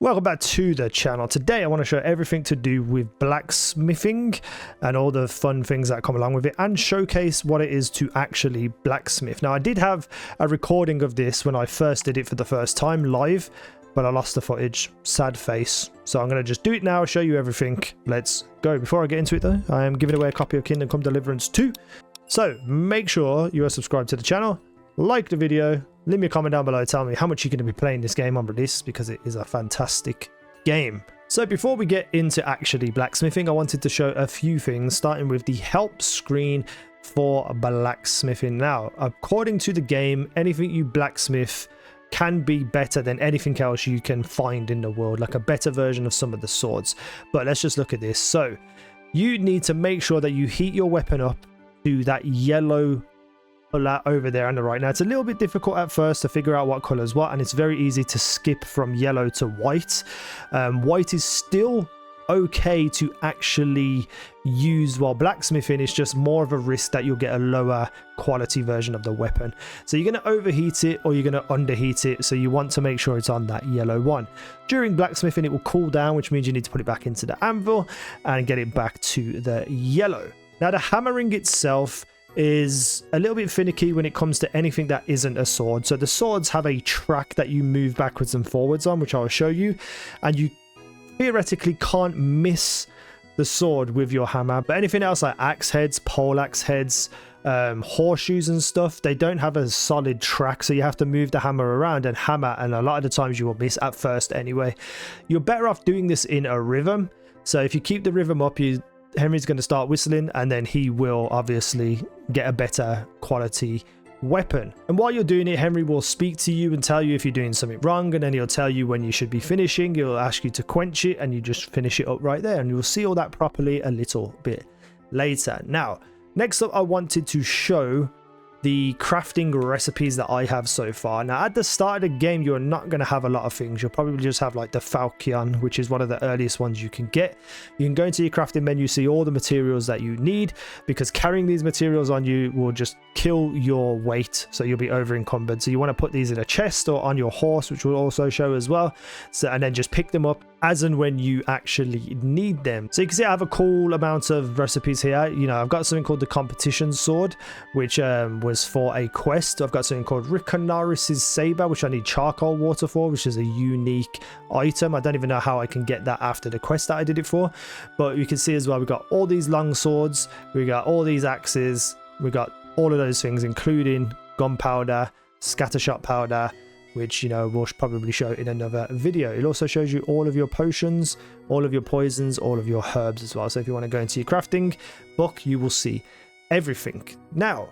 Welcome back to the channel. Today I want to show everything to do with blacksmithing and all the fun things that come along with it, and showcase what it is to actually blacksmith. Now, I did have a recording of this when I first did it for the first time live, but I lost the footage. Sad face. So I'm going to just do it now, show you everything. Let's go. Before I get into it though, I am giving away a copy of Kingdom Come Deliverance 2. So make sure you are subscribed to the channel, like the video, leave me a comment down below, tell me how much you're going to be playing this game on release, because it is a fantastic game. So before we get into actually blacksmithing, I wanted to show a few things, starting with the help screen for blacksmithing. Now, according to the game, anything you blacksmith can be better than anything else you can find in the world, like a better version of some of the swords. But let's just look at this. So you need to make sure that you heat your weapon up to that yellow color over there on the right. Now, it's a little bit difficult at first to figure out what color is what, and it's very easy to skip from yellow to white. White is still okay to actually use while blacksmithing. It's just more of a risk that you'll get a lower quality version of the weapon. So you're going to overheat it or you're going to underheat it, so you want to make sure it's on that yellow one. During blacksmithing, it will cool down, which means you need to put it back into the anvil and get it back to the yellow. Now, the hammering itself is a little bit finicky when it comes to anything that isn't a sword. So the swords have a track that you move backwards and forwards on, which I will show you, and you theoretically can't miss the sword with your hammer. But anything else like axe heads, pole axe heads, horseshoes and stuff, they don't have a solid track, so you have to move the hammer around and hammer, and a lot of the times you will miss at first anyway. You're better off doing this in a rhythm. So if you keep the rhythm up, Henry's going to start whistling, and then he will obviously get a better quality weapon. And while you're doing it, Henry will speak to you and tell you if you're doing something wrong, and then he'll tell you when you should be finishing. He'll ask you to quench it, and you just finish it up right there, and you'll see all that properly a little bit later. Now, next up, I wanted to show the crafting recipes that I have so far. Now, at the start of the game, you're not going to have a lot of things. You'll probably just have like the falchion, which is one of the earliest ones you can get. You can go into your crafting menu, see all the materials that you need, because carrying these materials on you will just kill your weight, so you'll be over encumbered. So you want to put these in a chest or on your horse, which will also show as well. So, and then just pick them up as and when you actually need them. So you can see I have a cool amount of recipes here. You know, I've got something called the competition sword, which was for a quest. I've got something called Riconaris's saber, which I need charcoal water for, which is a unique item. I don't even know how I can get that after the quest that I did it for. But you can see as well, we've got all these long swords, we got all these axes, we got all of those things, including gunpowder, scattershot powder, which, you know, we'll probably show in another video. It also shows you all of your potions, all of your poisons, all of your herbs as well. So if you want to go into your crafting book, you will see everything. Now,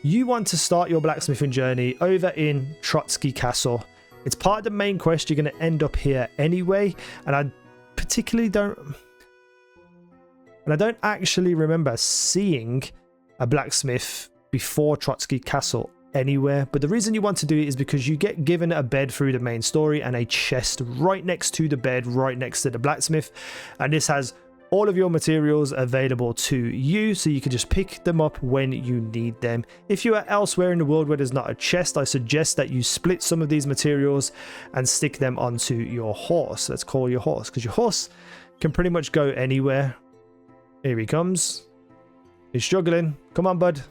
you want to start your blacksmithing journey over in Trotsky Castle. It's part of the main quest. You're going to end up here anyway, and I don't actually remember seeing a blacksmith before Trotsky Castle anywhere. But the reason you want to do it is because you get given a bed through the main story and a chest right next to the bed, right next to the blacksmith, and this has all of your materials available to you, so you can just pick them up when you need them. If you are elsewhere in the world where there's not a chest, I suggest that you split some of these materials and stick them onto your horse. Let's call your horse, because your horse can pretty much go anywhere. Here he comes. He's struggling. Come on, bud.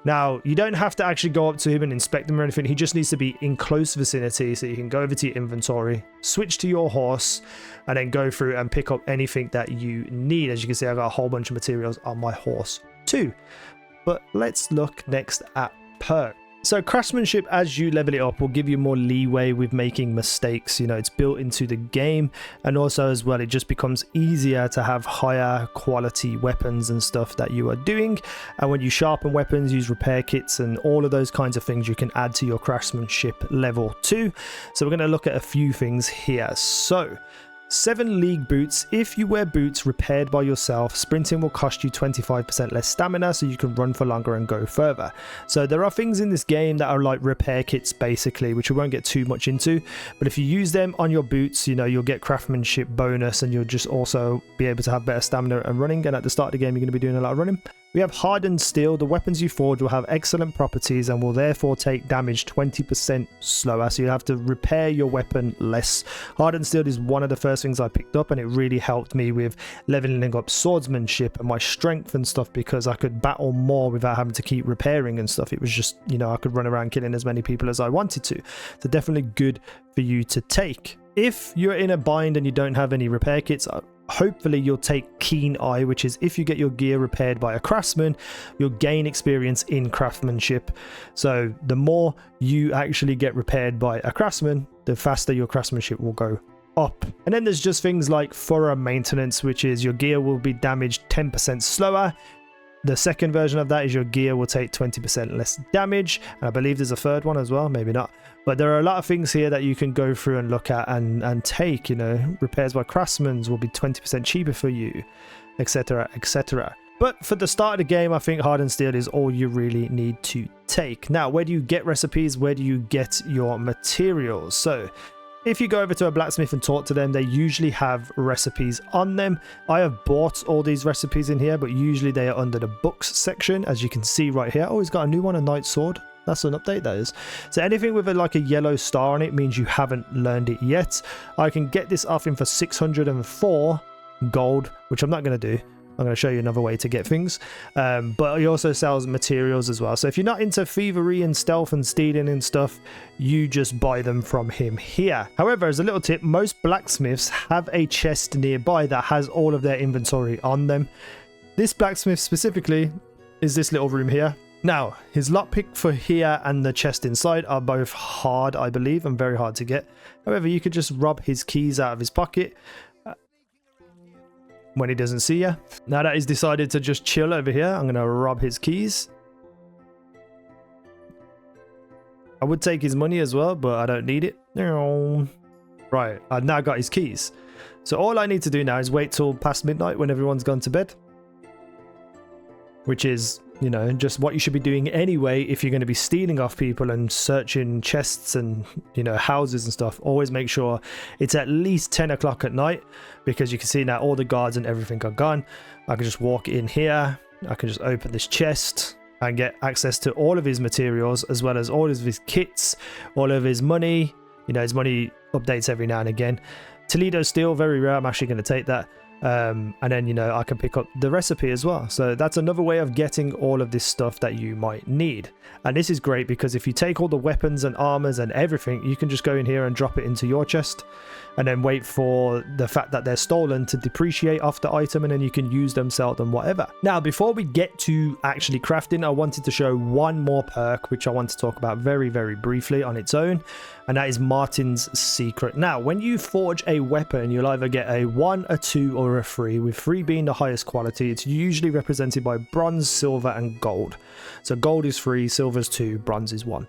Now, you don't have to actually go up to him and inspect him or anything. He just needs to be in close vicinity, so you can go over to your inventory, switch to your horse, and then go through and pick up anything that you need. As you can see, I've got a whole bunch of materials on my horse too. But let's look next at PERK. So craftsmanship, as you level it up, will give you more leeway with making mistakes. You know, it's built into the game, and also as well, it just becomes easier to have higher quality weapons and stuff that you are doing. And when you sharpen weapons, use repair kits and all of those kinds of things, you can add to your craftsmanship level too. So we're going to look at a few things here. So 7 league boots. If you wear boots repaired by yourself, sprinting will cost you 25% less stamina, so you can run for longer and go further. So there are things in this game that are like repair kits basically, which we won't get too much into, but if you use them on your boots, you know, you'll get craftsmanship bonus, and you'll just also be able to have better stamina and running. And at the start of the game, you're going to be doing a lot of running. We have hardened steel. The weapons you forge will have excellent properties and will therefore take damage 20% slower, so you have to repair your weapon less. Hardened steel is one of the first things I picked up, and it really helped me with leveling up swordsmanship and my strength and stuff, because I could battle more without having to keep repairing and stuff. It was just, you know, I could run around killing as many people as I wanted to. So definitely good for you to take. If you're in a bind and you don't have any repair kits, hopefully you'll take Keen Eye, which is if you get your gear repaired by a craftsman, you'll gain experience in craftsmanship. So the more you actually get repaired by a craftsman, the faster your craftsmanship will go up. And then there's just things like thorough maintenance, which is your gear will be damaged 10% slower. The second version of that is your gear will take 20% less damage, and I believe there's a third one as well, maybe not. But there are a lot of things here that you can go through and look at and take, you know, repairs by craftsmen will be 20% cheaper for you, etc, etc. But for the start of the game, I think hardened steel is all you really need to take. Now, where do you get recipes? Where do you get your materials? So if you go over to a blacksmith and talk to them, they usually have recipes on them. I have bought all these recipes in here, but usually they are under the books section, as you can see right here. Oh, he's got a new one, a knight sword. That's an update, that is. So anything with like a yellow star on it means you haven't learned it yet. I can get this off him for 604 gold, which I'm not going to do. I'm going to show you another way to get things. But he also sells materials as well. So if you're not into thievery and stealth and stealing and stuff, you just buy them from him here. However, as a little tip, most blacksmiths have a chest nearby that has all of their inventory on them. This blacksmith specifically is this little room here. Now, his lockpick for here and the chest inside are both hard, I believe, and very hard to get. However, you could just rob his keys out of his pocket when he doesn't see you. Now that he's decided to just chill over here, I'm going to rob his keys. I would take his money as well, but I don't need it. Right, I've now got his keys. So all I need to do now is wait till past midnight when everyone's gone to bed. Which is, you know, just what you should be doing anyway if you're going to be stealing off people and searching chests and, you know, houses and stuff. Always make sure it's at least 10 o'clock at night, because you can see now all the guards and everything are gone. I can just walk in here. I can just open this chest and get access to all of his materials, as well as all of his kits, all of his money. You know, his money updates every now and again. Toledo steel, very rare. I'm actually going to take that. And then, you know, I can pick up the recipe as well. So that's another way of getting all of this stuff that you might need. And this is great because if you take all the weapons and armors and everything, you can just go in here and drop it into your chest and then wait for the fact that they're stolen to depreciate off the item, and then you can use them, sell them, whatever. Now, before we get to actually crafting, I wanted to show one more perk, which I want to talk about very, very briefly on its own, and that is Martin's Secret. Now, when you forge a weapon, you'll either get a 1, a 2, or a 3, with 3 being the highest quality. It's usually represented by bronze, silver, and gold. So gold is 3, silver is 2, bronze is 1.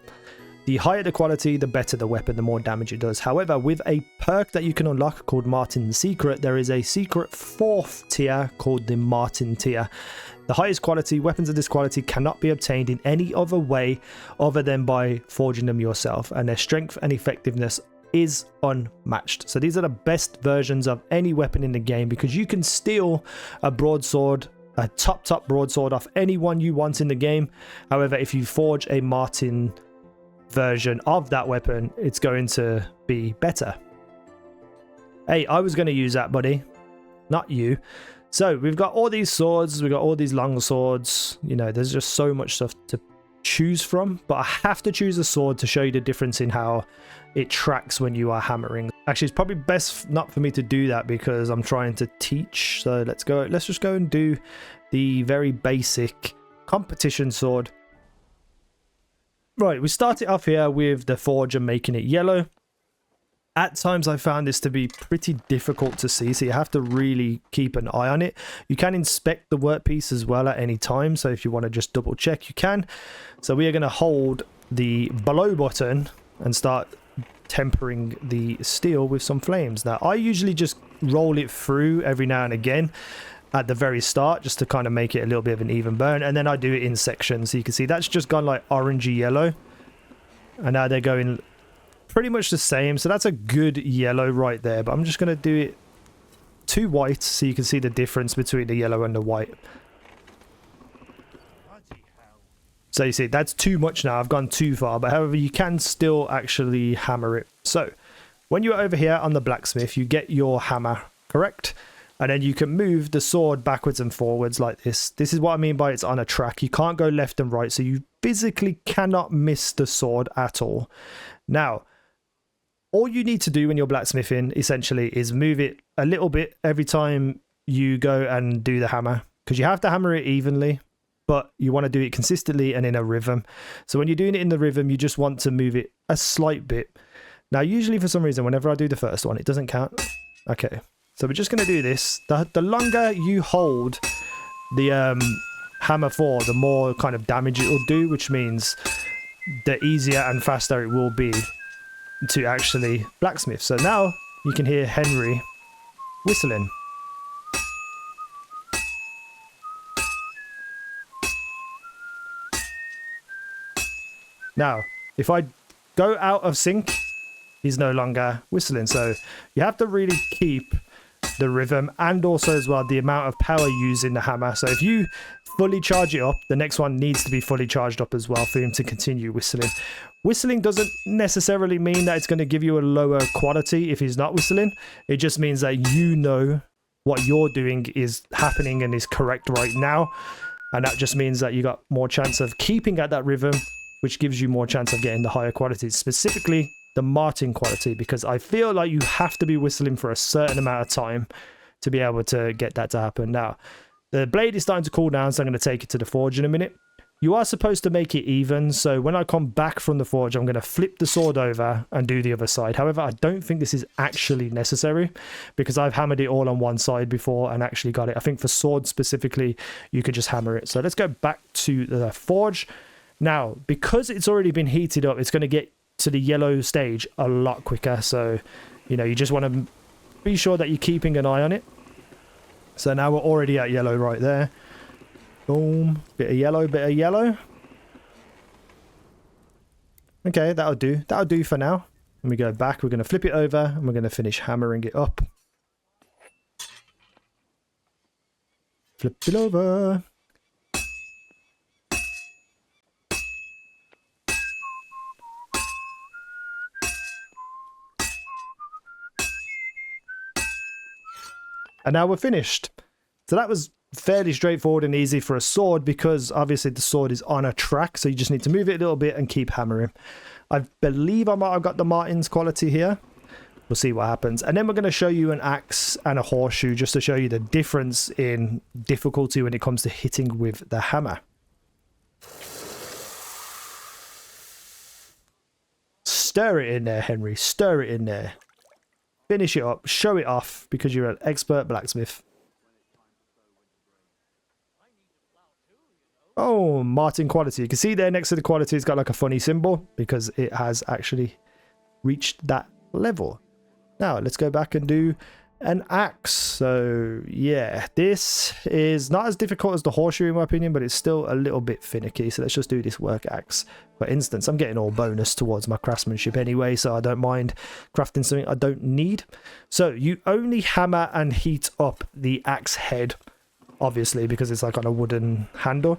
The higher the quality, the better the weapon, the more damage it does. However, with a perk that you can unlock called Martin's Secret, there is a secret 4th tier called the Martin tier. The highest quality weapons of this quality cannot be obtained in any other way other than by forging them yourself, and their strength and effectiveness is unmatched. So these are the best versions of any weapon in the game, because you can steal a broadsword, a top broadsword off anyone you want in the game. However, if you forge a Martin version of that weapon, it's going to be better. Hey, I was going to use that, buddy, not you. So we've got all these swords, we've got all these long swords, you know, there's just so much stuff to choose from, but I have to choose a sword to show you the difference in how it tracks when you are hammering. Actually, it's probably best not for me to do that because I'm trying to teach. So let's just go and do the very basic competition sword. Right, we start it off here with the forge and making it yellow. At times I found this to be pretty difficult to see, so you have to really keep an eye on it. You can inspect the workpiece as well at any time, so if you want to just double check, you can. So we are going to hold the below button and start tempering the steel with some flames. Now, I usually just roll it through every now and again at the very start, just to kind of make it a little bit of an even burn, and then I do it in sections. So you can see that's just gone like orangey yellow, and now they're going pretty much the same. So that's a good yellow right there, but I'm just going to do it to white so you can see the difference between the yellow and the white. So you see, that's too much now. I've gone too far, but however, you can still actually hammer it. So when you're over here on the blacksmith, you get your hammer, correct? And then you can move the sword backwards and forwards like this. This is what I mean by it's on a track. You can't go left and right, so you physically cannot miss the sword at all. Now, all you need to do when you're blacksmithing, essentially, is move it a little bit every time you go and do the hammer. Because you have to hammer it evenly, but you want to do it consistently and in a rhythm. So when you're doing it in the rhythm, you just want to move it a slight bit. Now, usually for some reason, whenever I do the first one, it doesn't count. Okay. So we're just going to do this. The longer you hold the hammer for, the more kind of damage it will do, which means the easier and faster it will be to actually blacksmith. So now you can hear Henry whistling. Now, if I go out of sync, he's no longer whistling. So you have to really keep the rhythm and also as well the amount of power used in the hammer. So if you fully charge it up, the next one needs to be fully charged up as well for him to continue whistling. Whistling doesn't necessarily mean that it's going to give you a lower quality if he's not whistling. It just means that you know what you're doing is happening and is correct right now. And that just means that you got more chance of keeping at that rhythm, which gives you more chance of getting the higher quality, specifically the Martin quality, because I feel like you have to be whistling for a certain amount of time to be able to get that to happen. Now, the blade is starting to cool down, so I'm going to take it to the forge in a minute. You are supposed to make it even, so when I come back from the forge, I'm going to flip the sword over and do the other side. However, I don't think this is actually necessary because I've hammered it all on one side before and actually got it. I think for sword specifically, you could just hammer it. So let's go back to the forge. Now, because it's already been heated up, it's going to get to the yellow stage a lot quicker. So, you know, you just want to be sure that you're keeping an eye on it. So now we're already at yellow right there. Boom. Bit of yellow, bit of yellow. Okay, that'll do. That'll do for now. When we go back, we're going to flip it over and we're going to finish hammering it up. Flip it over. And now we're finished. So that was fairly straightforward and easy for a sword because obviously the sword is on a track. So you just need to move it a little bit and keep hammering. I believe I might have got the Martin's quality here. We'll see what happens. And then we're going to show you an axe and a horseshoe just to show you the difference in difficulty when it comes to hitting with the hammer. Stir it in there, Henry. Stir it in there. Finish it up, show it off, because you're an expert blacksmith. Oh, Martin quality. You can see there next to the quality, it's got like a funny symbol, because it has actually reached that level. Now, let's go back and do an axe. So, yeah, this is not as difficult as the horseshoe in my opinion, but it's still a little bit finicky. So let's just do this work axe. For instance, I'm getting all bonus towards my craftsmanship anyway, so I don't mind crafting something I don't need. So you only hammer and heat up the axe head, obviously, because it's like on a wooden handle.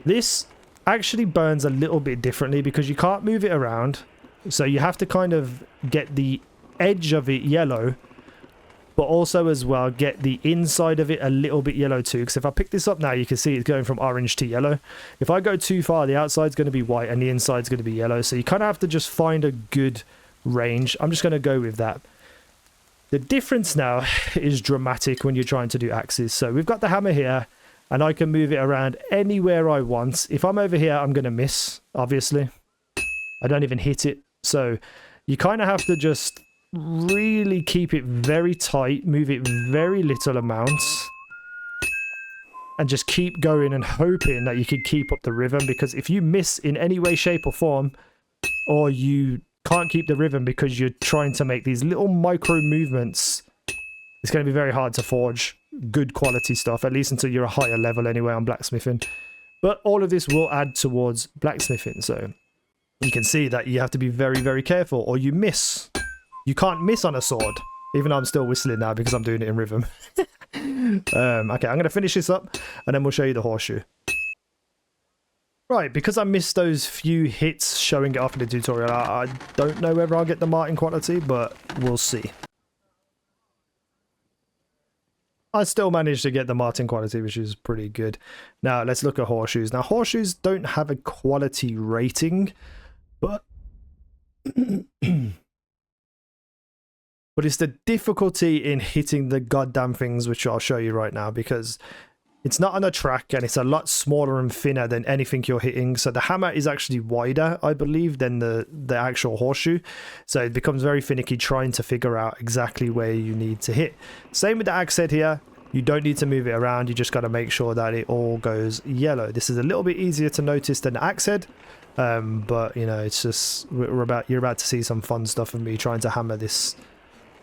This actually burns a little bit differently because you can't move it around. So you have to kind of get the edge of it yellow, but also as well get the inside of it a little bit yellow too, because if I pick this up now, you can see it's going from orange to yellow. If I go too far, the outside's going to be white and the inside's going to be yellow, so you kind of have to just find a good range. I'm just going to go with that. The difference now is dramatic when you're trying to do axes. So we've got the hammer here and I can move it around anywhere I want. If I'm over here, I'm going to miss, obviously. I don't even hit it. So you kind of have to just really keep it very tight, move it very little amounts, and just keep going and hoping that you can keep up the rhythm, because if you miss in any way, shape or form, or you can't keep the rhythm because you're trying to make these little micro movements, it's going to be very hard to forge good quality stuff, at least until you're a higher level anyway on blacksmithing. But all of this will add towards blacksmithing, so you can see that you have to be very, very careful or you miss. You can't miss on a sword, even though I'm still whistling now because I'm doing it in rhythm. Okay, I'm going to finish this up and then we'll show you the horseshoe. Right, because I missed those few hits showing it off in the tutorial, I don't know whether I'll get the Martin quality, but we'll see. I still managed to get the Martin quality, which is pretty good. Now, let's look at horseshoes. Now, horseshoes don't have a quality rating, but... but it's the difficulty in hitting the goddamn things, which I'll show you right now, because it's not on a track and it's a lot smaller and thinner than anything you're hitting. So the hammer is actually wider, I believe, than the actual horseshoe. So it becomes very finicky trying to figure out exactly where you need to hit. Same with the axe head here. You don't need to move it around. You just got to make sure that it all goes yellow. This is a little bit easier to notice than the axe head. But, you know, it's just, you're about to see some fun stuff of me trying to hammer this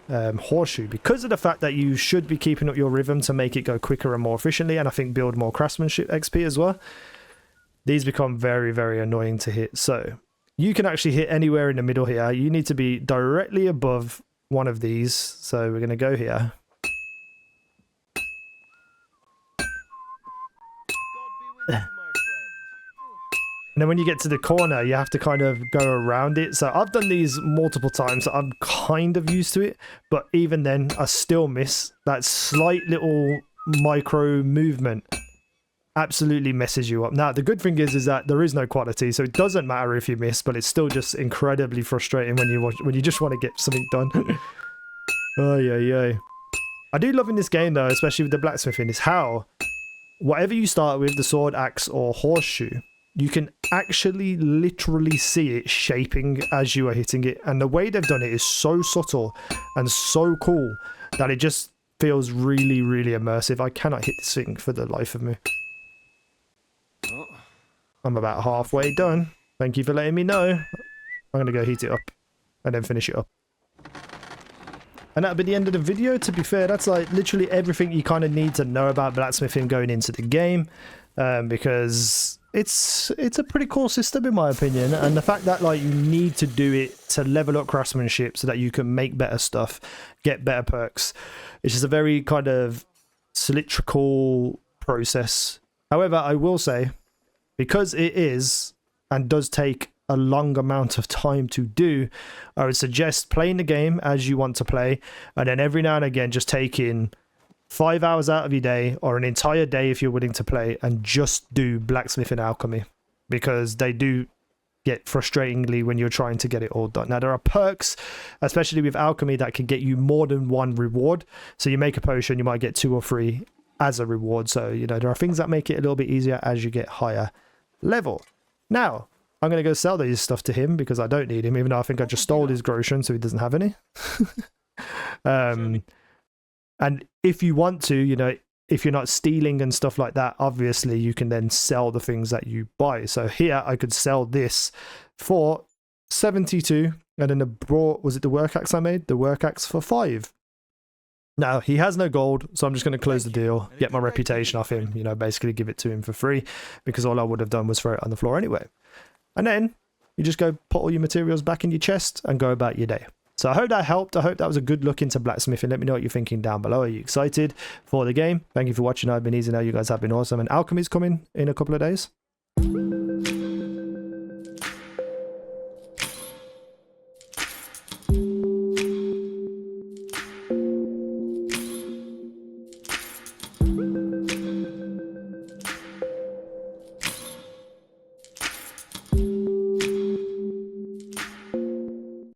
horseshoe, because of the fact that you should be keeping up your rhythm to make it go quicker and more efficiently, and I think build more craftsmanship XP as well. These become very, very annoying to hit. So you can actually hit anywhere in the middle here. You need to be directly above one of these. So we're going to go here. And then when you get to the corner, you have to kind of go around it. So I've done these multiple times, so I'm kind of used to it. But even then, I still miss. That slight little micro movement absolutely messes you up. Now, the good thing is that there is no quality, so it doesn't matter if you miss, but it's still just incredibly frustrating when you just want to get something done. Oh, yeah. I do love in this game, though, especially with the blacksmithing, is how whatever you start with, the sword, axe, or horseshoe, you can actually literally see it shaping as you are hitting it. And the way they've done it is so subtle and so cool that it just feels really, really immersive. I cannot hit this thing for the life of me. I'm about halfway done. Thank you for letting me know. I'm going to go heat it up and then finish it up. And that'll be the end of the video. To be fair, that's like literally everything you kind of need to know about blacksmithing going into the game. Because it's a pretty cool system in my opinion, and the fact that like you need to do it to level up craftsmanship so that you can make better stuff, get better perks, it's just a very kind of cylindrical process. However, I will say, because it is and does take a long amount of time to do, I would suggest playing the game as you want to play, and then every now and again just taking 5 hours out of your day, or an entire day if you're willing to play, and just do blacksmith and alchemy, because they do get frustratingly when you're trying to get it all done. Now, there are perks, especially with alchemy, that can get you more than one reward. So you make a potion, you might get 2 or 3 as a reward. So, you know, there are things that make it a little bit easier as you get higher level. Now, I'm going to go sell this stuff to him because I don't need him, even though I think I just stole his groschen, so he doesn't have any. And if you want to, you know, if you're not stealing and stuff like that, obviously you can then sell the things that you buy. So here I could sell this for 72, and then was it the work axe I made? The work axe for 5. Now, he has no gold, so I'm just going to close the deal, get my reputation off him, you know, basically give it to him for free, because all I would have done was throw it on the floor anyway. And then you just go put all your materials back in your chest and go about your day. So I hope that helped. I hope that was a good look into blacksmithing. Let me know what you're thinking down below. Are you excited for the game? Thank you for watching. I've been easy now. You guys have been awesome. And alchemy is coming in a couple of days.